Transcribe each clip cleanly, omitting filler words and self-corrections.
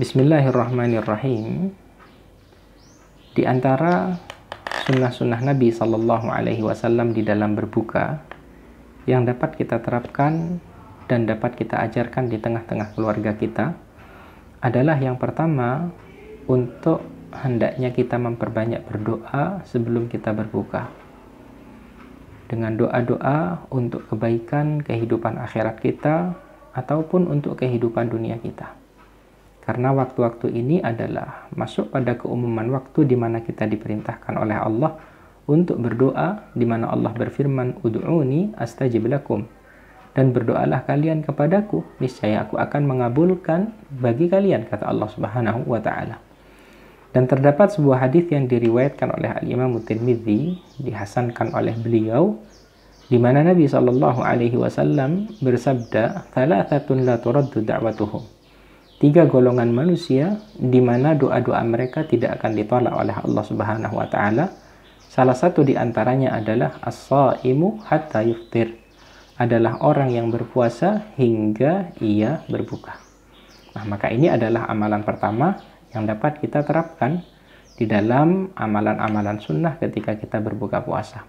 Bismillahirrahmanirrahim. Di antara sunnah-sunnah Nabi Sallallahu Alaihi Wasallam di dalam berbuka yang dapat kita terapkan dan dapat kita ajarkan di tengah-tengah keluarga kita adalah yang pertama, untuk hendaknya kita memperbanyak berdoa sebelum kita berbuka, dengan doa-doa untuk kebaikan kehidupan akhirat kita ataupun untuk kehidupan dunia kita. Karena waktu-waktu ini adalah masuk pada keumuman waktu di mana kita diperintahkan oleh Allah untuk berdoa, di mana Allah berfirman, "Ud'uni astajib lakum." Dan berdoalah kalian kepadaku, niscaya aku akan mengabulkan bagi kalian, kata Allah Subhanahu wa taala. Dan terdapat sebuah hadis yang diriwayatkan oleh Al-Imam Tirmidzi, dihasankan oleh beliau, di mana Nabi sallallahu alaihi wasallam bersabda, "Thalathatun la turaddu da'watuhum." 3 golongan manusia di mana doa-doa mereka tidak akan ditolak oleh Allah Subhanahu wa taala. Salah satu di antaranya adalah as-shaimu hatta yuftir, adalah orang yang berpuasa hingga ia berbuka. Nah, maka ini adalah amalan pertama yang dapat kita terapkan di dalam amalan-amalan sunnah ketika kita berbuka puasa.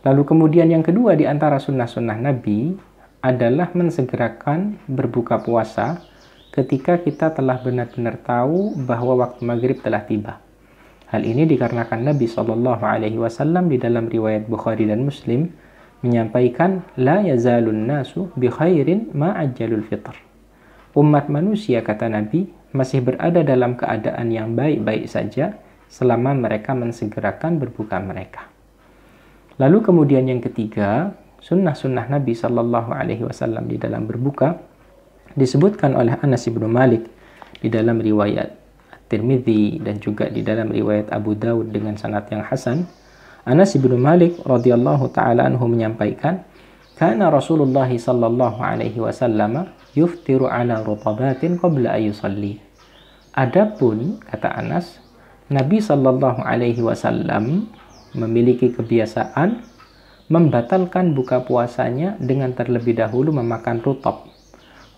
Lalu kemudian yang kedua di antara sunnah-sunnah Nabi adalah mensegerakan berbuka puasa ketika kita telah benar-benar tahu bahwa waktu maghrib telah tiba. Hal ini dikarenakan Nabi Shallallahu Alaihi Wasallam di dalam riwayat Bukhari dan Muslim menyampaikan, la yazalun nasu bi khairin ma ajjalul fitr. Umat manusia, kata Nabi, masih berada dalam keadaan yang baik-baik saja selama mereka mensegerakan berbuka mereka. Lalu kemudian yang ketiga, sunnah-sunnah Nabi Shallallahu Alaihi Wasallam di dalam berbuka disebutkan oleh Anas bin Malik di dalam riwayat Tirmidzi dan juga di dalam riwayat Abu Dawud dengan sanad yang hasan. Anas bin Malik radhiyallahu taala anhu menyampaikan, "Kana Rasulullah sallallahu alaihi wasallam yuftiru ala rutabatin qabla ay yusalli." Adapun, kata Anas, Nabi sallallahu alaihi wasallam memiliki kebiasaan membatalkan buka puasanya dengan terlebih dahulu memakan rutab.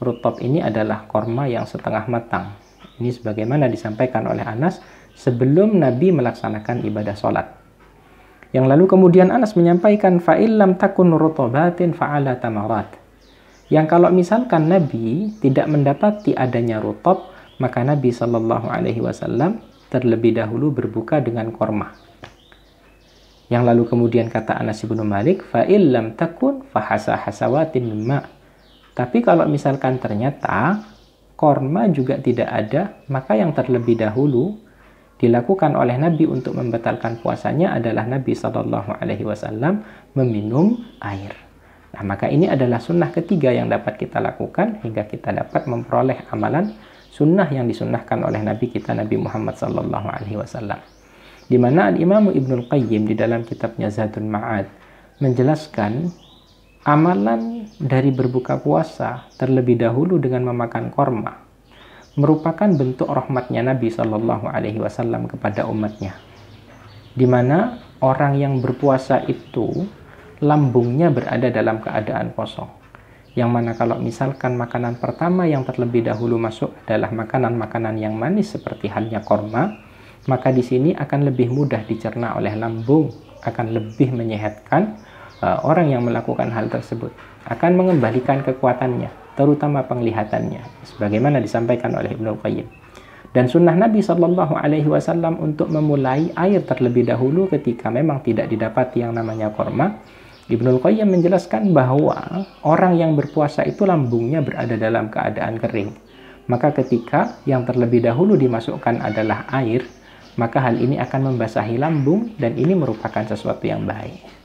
Rutab ini adalah korma yang setengah matang. Ini sebagaimana disampaikan oleh Anas sebelum Nabi melaksanakan ibadah sholat. Yang lalu kemudian Anas menyampaikan, fa'illam takun rutabatin fa'ala tamarat. Yang kalau misalkan Nabi tidak mendapati adanya rutab, maka Nabi Shallallahu Alaihi Wasallam terlebih dahulu berbuka dengan korma. Yang lalu kemudian kata Anas bin Malik, fa'illam takun fahasa hasawatin mimma. Tapi kalau misalkan ternyata korma juga tidak ada, maka yang terlebih dahulu dilakukan oleh Nabi untuk membatalkan puasanya adalah Nabi Shallallahu Alaihi Wasallam meminum air. Nah, maka ini adalah sunnah ketiga yang dapat kita lakukan hingga kita dapat memperoleh amalan sunnah yang disunnahkan oleh Nabi kita, Nabi Muhammad Shallallahu Alaihi Wasallam. Di mana Al-Imam Ibnul Qayyim di dalam kitabnya Zadul Ma'ad menjelaskan amalan dari berbuka puasa terlebih dahulu dengan memakan korma merupakan bentuk rahmatnya Nabi Shallallahu Alaihi Wasallam kepada umatnya, di mana orang yang berpuasa itu lambungnya berada dalam keadaan kosong, yang mana kalau misalkan makanan pertama yang terlebih dahulu masuk adalah makanan-makanan yang manis seperti halnya korma, maka di sini akan lebih mudah dicerna oleh lambung, akan lebih menyehatkan orang yang melakukan hal tersebut, akan mengembalikan kekuatannya, terutama penglihatannya, sebagaimana disampaikan oleh Ibnul Qayyim. Dan sunnah Nabi Shallallahu Alaihi Wasallam untuk memulai air terlebih dahulu ketika memang tidak didapati yang namanya korma. Ibnul Qayyim menjelaskan bahwa orang yang berpuasa itu lambungnya berada dalam keadaan kering. Maka ketika yang terlebih dahulu dimasukkan adalah air, maka hal ini akan membasahi lambung dan ini merupakan sesuatu yang baik.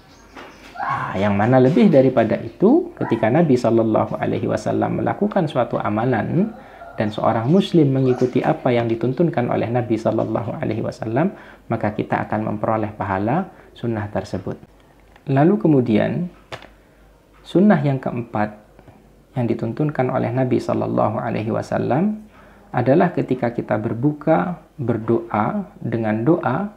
Nah, yang mana lebih daripada itu, ketika Nabi Shallallahu Alaihi Wasallam melakukan suatu amalan dan seorang Muslim mengikuti apa yang dituntunkan oleh Nabi Shallallahu Alaihi Wasallam, maka kita akan memperoleh pahala sunnah tersebut. Lalu kemudian sunnah yang keempat yang dituntunkan oleh Nabi Shallallahu Alaihi Wasallam adalah ketika kita berbuka berdoa dengan doa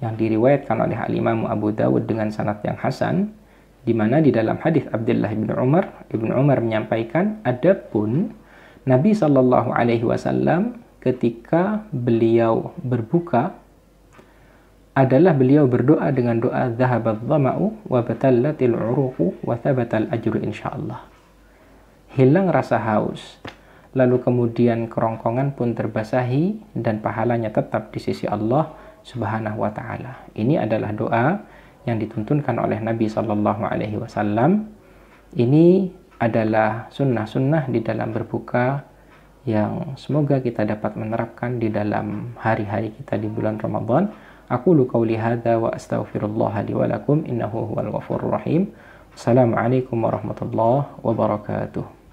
yang diriwayatkan oleh Al-Imam Abu Dawud dengan sanad yang hasan, di mana di dalam hadis Abdullah bin Umar, Ibnu Umar menyampaikan, adapun Nabi Shallallahu Alaihi Wasallam ketika beliau berbuka adalah beliau berdoa dengan doa dhahabat dhama'u wa batallatil uruqu wa thabatal ajru insyaallah. Hilang rasa haus, lalu kemudian kerongkongan pun terbasahi dan pahalanya tetap di sisi Allah Subhanahu wa taala. Ini adalah doa yang dituntunkan oleh Nabi sallallahu alaihi wasallam. Ini adalah sunnah-sunnah di dalam berbuka yang semoga kita dapat menerapkan di dalam hari-hari kita di bulan Ramadan. Aqulu qawli hadza wa astaghfirullah li wa lakum innahu huwal ghafurur rahim. Assalamualaikum warahmatullahi wabarakatuh.